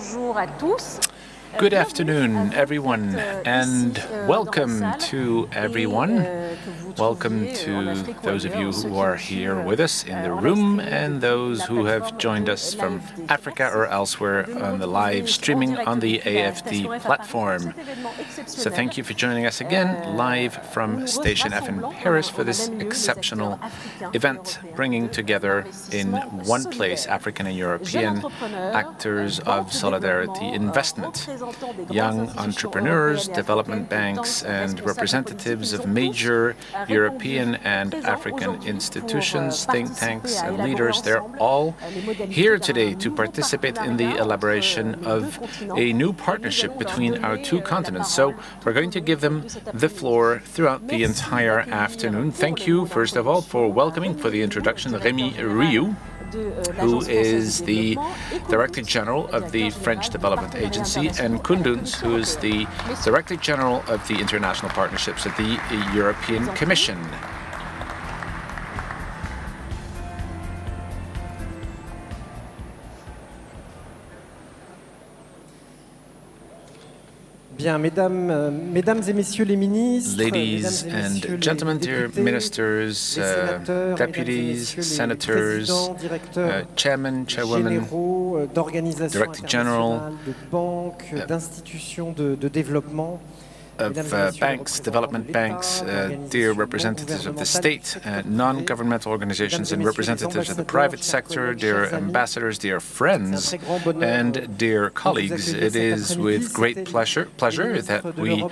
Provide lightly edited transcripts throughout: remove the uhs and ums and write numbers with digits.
bonjour à tous. Good afternoon, everyone, and welcome to everyone. Welcome to those of you who are here with us in the room and those who have joined us from Africa or elsewhere on the live streaming on the AFD platform. So thank you for joining us again live from Station F in Paris for this exceptional event, bringing together in one place African and European actors of solidarity investment. Young entrepreneurs, development banks, and representatives of major European and African institutions, think tanks, and leaders, they're all here today to participate in the elaboration of a new partnership between our two continents. So we're going to give them the floor throughout the entire afternoon. Thank you, first of all, for welcoming, for the introduction, Rémy Rioux, who is the Director General of the French Development Agency, and Koen, who is the Director General of the International Partnerships at the European Commission. Bien, mesdames et messieurs les ministres, ladies and gentlemen, dear ministers, deputies, senators, chairmen, chairwomen, director general of banks, development banks, dear representatives of the state, non-governmental organizations and representatives of the private sector, dear ambassadors, dear friends, and dear colleagues. It is with great pleasure that we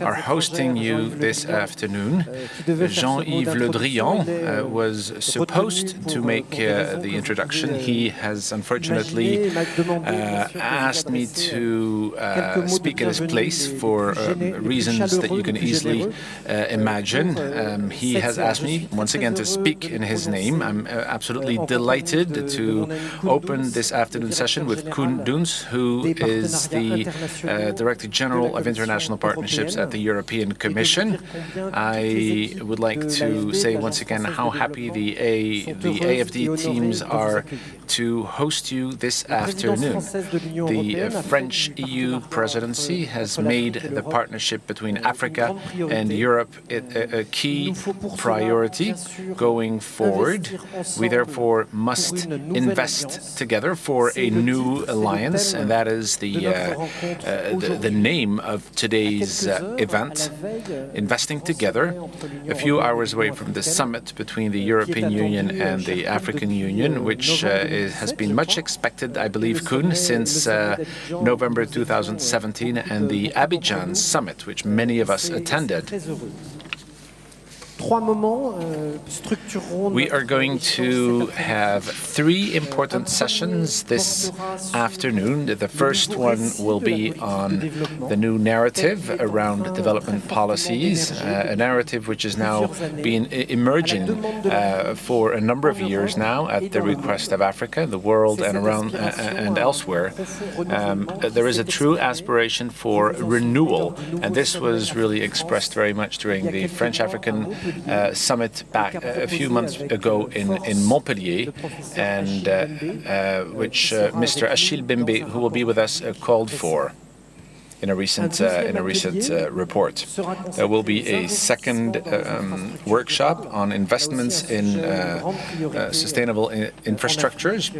are hosting you this afternoon. Jean-Yves Le Drian was supposed to make the introduction. He has unfortunately asked me to speak in his place for reasons that you can easily imagine. He has asked me once again to speak in his name. I'm absolutely delighted to open this afternoon session with Koen, who is the Director General of International Partnerships at the European Commission. I would like to say once again how happy the AFD teams are to host you this afternoon. The French EU presidency has made the partnership between Africa and Europe a key priority going forward. We therefore must invest together for a new alliance, and that is the name of today's event, Investing Together, a few hours away from the summit between the European Union and the African Union, which has been much expected, I believe, Koen, since November 2017 and the Abidjan summit, which many of us attended. We are going to have three important sessions this afternoon. The first one will be on the new narrative around development policies, a narrative which has now been emerging for a number of years now at the request of Africa, the world, and around and elsewhere. There is a true aspiration for renewal, and this was really expressed very much during the French-African summit back a few months ago in Montpellier, and which Mr. Achille Bembe, who will be with us, called for in a recent report. There will be a second workshop on investments in sustainable infrastructures.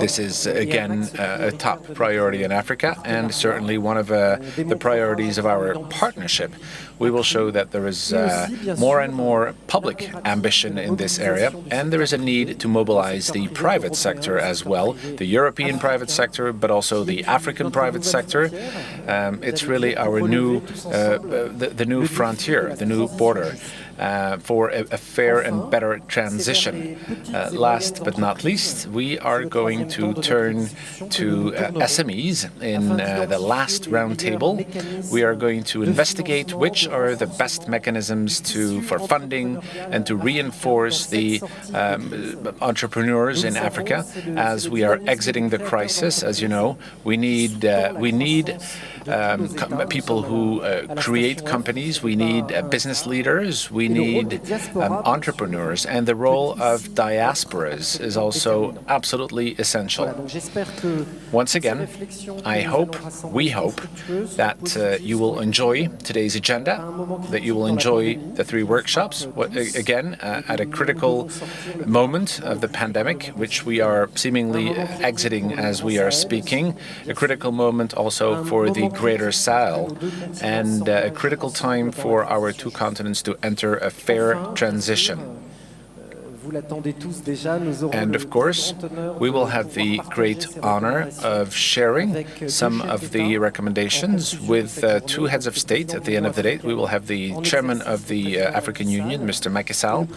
This is again a top priority in Africa, and certainly one of the priorities of our partnership. We will show that there is more and more public ambition in this area, and there is a need to mobilize the private sector as well, the European private sector, but also the African private sector. It's really our new, the new frontier, the new border for a fair and better transition. Last but not least, we are going to turn to SMEs in the last roundtable. We are going to investigate which are the best mechanisms for funding and to reinforce the entrepreneurs in Africa as we are exiting the crisis. As you know, we need people who create companies. We need business leaders. We we need entrepreneurs, and the role of diasporas is also absolutely essential. Once again, we hope that you will enjoy today's agenda, that you will enjoy the three workshops, again, at a critical moment of the pandemic, which we are seemingly exiting as we are speaking, a critical moment also for the Greater Sahel, and a critical time for our two continents to enter a fair transition. And of course, we will have the great honor of sharing some of the recommendations with two heads of state at the end of the day. We will have the chairman of the African Union, Mr. Macky Sall,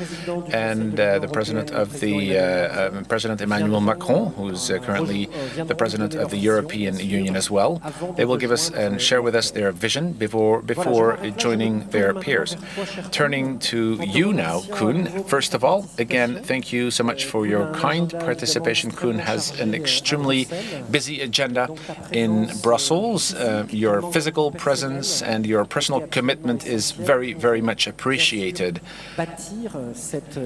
and the president of the President Emmanuel Macron, who's currently the president of the European Union as well. They will give us and share with us their vision before joining their peers. Turning to you now, Koen, first of all, again, thank you so much for your kind participation. Koen has an extremely busy agenda in Brussels. Your physical presence and your personal commitment is very, very much appreciated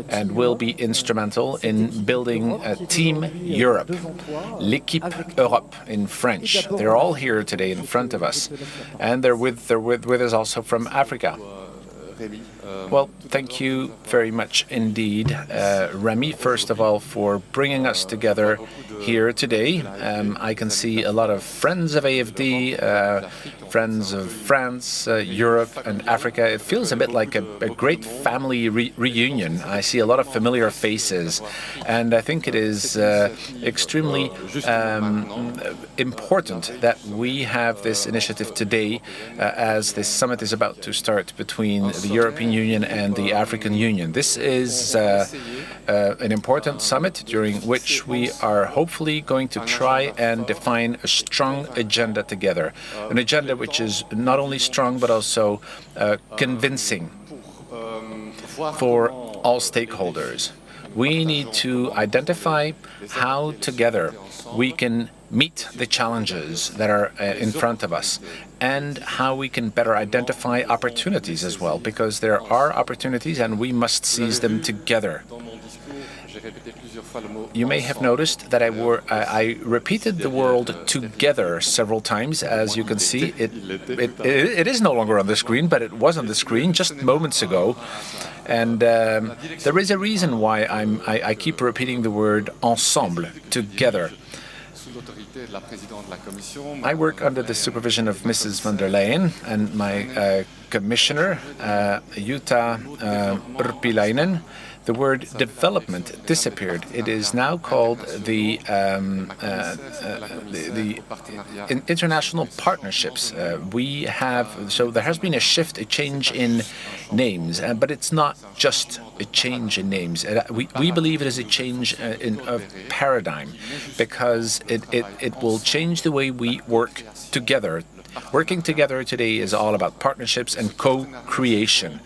and will be instrumental in building a Team Europe, L'équipe Europe in French. They're all here today in front of us, and they're with us also from Africa. Well, thank you very much indeed, Rémy, first of all, for bringing us together here today. I can see a lot of friends of AFD, friends of France, Europe and Africa. It feels a bit like a great family reunion. I see a lot of familiar faces, and I think it is extremely important that we have this initiative today as this summit is about to start between the European Union and the African Union. This is an important summit during which we are hopefully going to try and define a strong agenda together, an agenda which is not only strong but also convincing for all stakeholders. We need to identify how together we can meet the challenges that are in front of us and how we can better identify opportunities as well, because there are opportunities and we must seize them together. You may have noticed that I repeated the word together several times. As you can see, it is no longer on the screen, but it was on the screen just moments ago. And there is a reason why I keep repeating the word ensemble, together. I work under the supervision of Mrs. von der Leyen and my commissioner, Jutta Urpilainen. The word development disappeared. It is now called the international partnerships. So there has been a shift, a change in names, but it's not just a change in names. We believe it is a change of paradigm, because it will change the way we work together. Working together today is all about partnerships and co-creation.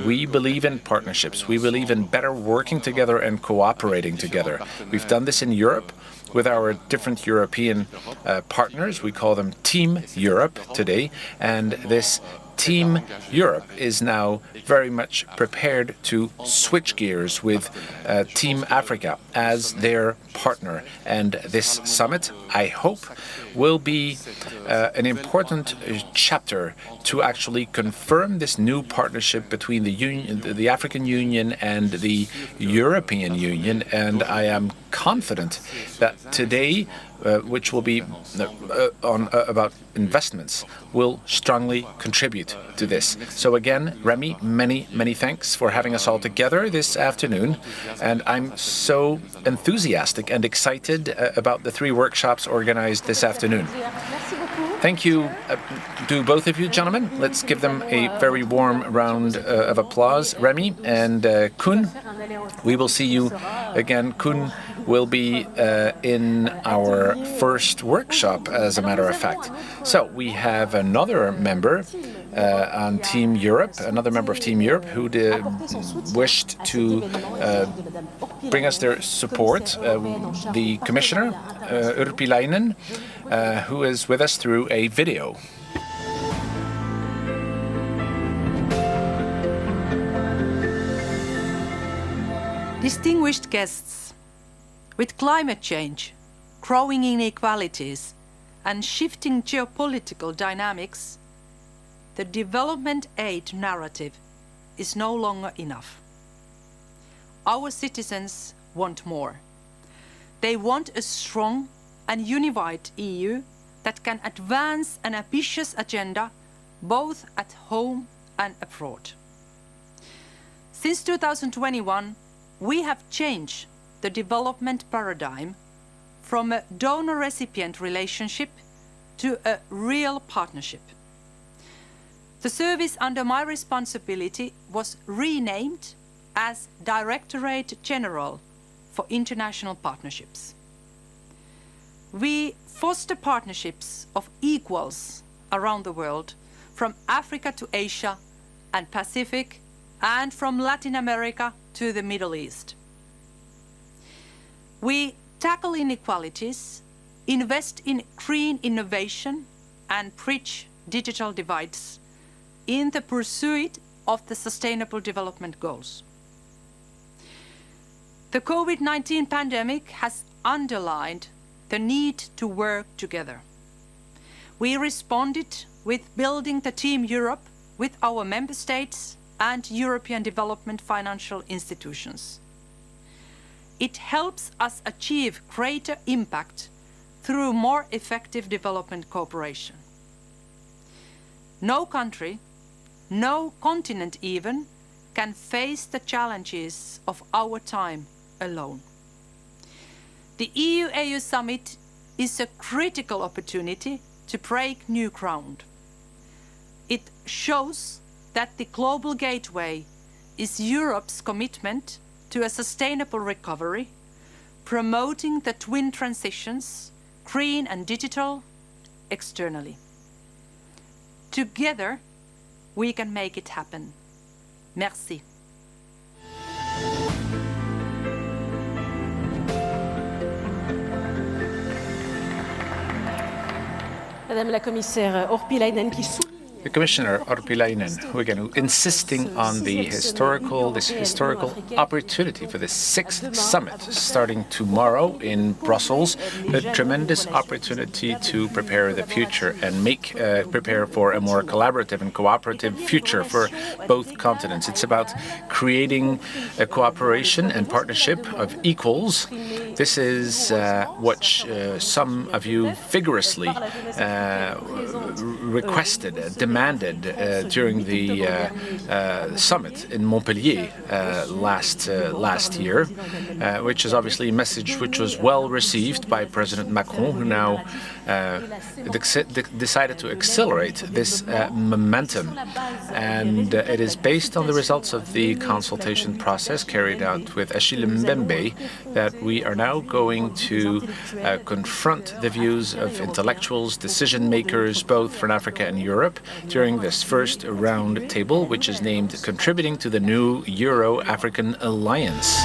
We believe in partnerships. We believe in better working together and cooperating together. We've done this in Europe with our different European partners. We call them Team Europe today, and this Team Europe is now very much prepared to switch gears with Team Africa as their partner. And this summit, I hope, will be an important chapter to actually confirm this new partnership between the African Union and the European Union. And I am confident that today, which will be about investments, will strongly contribute to this. So again, Rémy, many thanks for having us all together this afternoon. And I'm so enthusiastic and excited about the three workshops organized this afternoon. Thank you to both of you, gentlemen. Let's give them a very warm round of applause. Rémy and Koen, we will see you again. Koen will be in our first workshop, as a matter of fact. So we have another member on Team Europe, another member of Team Europe who wished to bring us their support, the Commissioner, Urpilainen, who is with us through a video. Distinguished guests, with climate change, growing inequalities, and shifting geopolitical dynamics, the development aid narrative is no longer enough. Our citizens want more. They want a strong and unified EU that can advance an ambitious agenda both at home and abroad. Since 2021, we have changed the development paradigm from a donor-recipient relationship to a real partnership. The service under my responsibility was renamed as Directorate General for International Partnerships. We foster partnerships of equals around the world, from Africa to Asia and Pacific, and from Latin America to the Middle East. We tackle inequalities, invest in green innovation, and bridge digital divides in the pursuit of the Sustainable Development Goals. The COVID-19 pandemic has underlined the need to work together. We responded with building the Team Europe with our member states and European development financial institutions. It helps us achieve greater impact through more effective development cooperation. No country, no continent even, can face the challenges of our time alone. The EU AU Summit is a critical opportunity to break new ground. It shows that the global gateway is Europe's commitment to a sustainable recovery, promoting the twin transitions, green and digital, externally. Together, we can make it happen. Merci. Madame la commissaire Orpilainen qui souligne The Commissioner Orpilainen, who again insisting on this historical opportunity for the 6th summit starting tomorrow in Brussels, a tremendous opportunity to prepare the future and prepare for a more collaborative and cooperative future for both continents. It's about creating a cooperation and partnership of equals. This is what some of you vigorously requested, demanded during the summit in Montpellier last year, which is obviously a message which was well received by President Macron, who now decided to accelerate this momentum. And it is based on the results of the consultation process carried out with Achille Mbembe that we are now going to confront the views of intellectuals, decision makers, both from Africa and Europe, during this first round table, which is named Contributing to the New Euro-African Alliance.